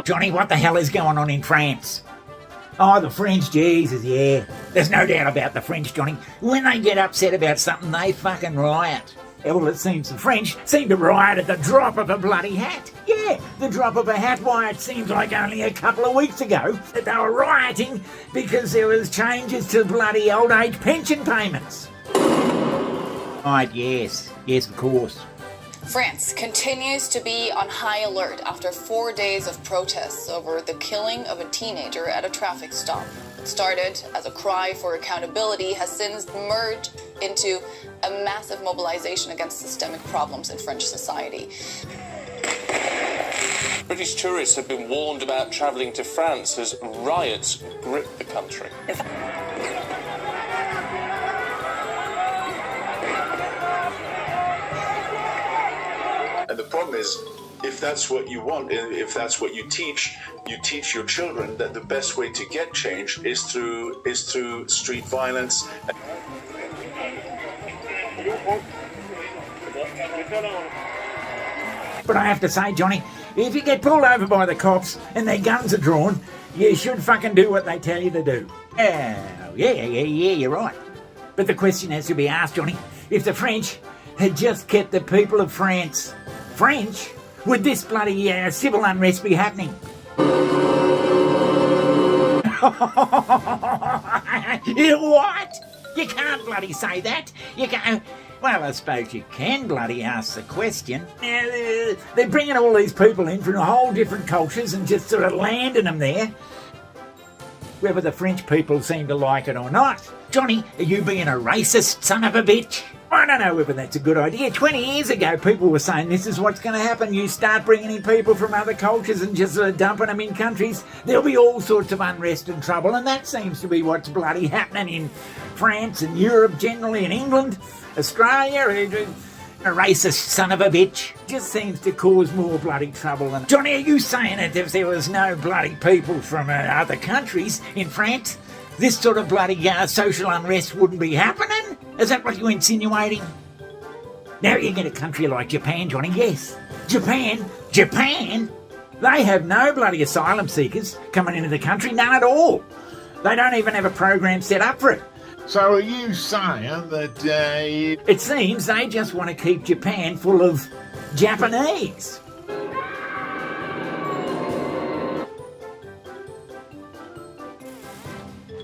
Johnny, what the hell is going on in France? Oh, the French, Jesus, yeah. There's no doubt about the French, Johnny. When they get upset about something, they fucking riot. Well, it seems the French seem to riot at the drop of a bloody hat. Yeah, the drop of a hat. Why, it seems like only a couple of weeks ago that they were rioting because there was changes to bloody old age pension payments. Right, yes, of course. France continues to be on high alert after 4 days of protests over the killing of a teenager at a traffic stop. What started as a cry for accountability has since merged into a massive mobilization against systemic problems in French society. British tourists have been warned about travelling to France as riots grip the country. And the problem is, if that's what you want, if that's what you teach your children that the best way to get change is through street violence. But I have to say, Johnny, if you get pulled over by the cops and their guns are drawn, you should fucking do what they tell you to do. Yeah, you're right. But the question has to be asked, Johnny, if the French had just kept the people of France French, would this bloody civil unrest be happening? What? You can't bloody say that. You can't. Well, I suppose you can bloody ask the question. They're bringing all these people in from whole different cultures and just sort of landing them there, whether the French people seem to like it or not. Johnny, are you being a racist son of a bitch? I don't know whether that's a good idea. 20 years ago, people were saying this is what's going to happen. You start bringing in people from other cultures and just dumping them in countries, there'll be all sorts of unrest and trouble, and that seems to be what's bloody happening in France and Europe generally, in England, Australia. A racist son of a bitch just seems to cause more bloody trouble than... Johnny, are you saying that if there was no bloody people from other countries in France, this sort of bloody social unrest wouldn't be happening? Is that what you're insinuating? Now you get a country like Japan, Johnny, yes. Japan, they have no bloody asylum seekers coming into the country, none at all. They don't even have a program set up for it. So are you saying that... It seems they just want to keep Japan full of Japanese.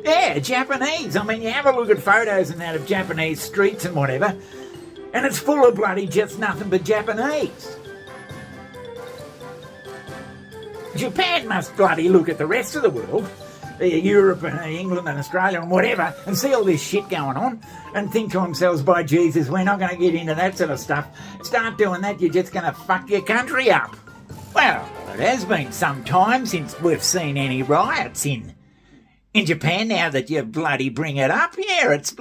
Yeah, Japanese. I mean, you have a look at photos and that of Japanese streets and whatever, and it's full of bloody just nothing but Japanese. Japan must bloody look at the rest of the world, Europe and England and Australia and whatever, and see all this shit going on and think to themselves, by Jesus, we're not going to get into that sort of stuff. Start doing that, you're just going to fuck your country up. Well, it has been some time since we've seen any riots in Japan. Now that you bloody bring it up, yeah, it's...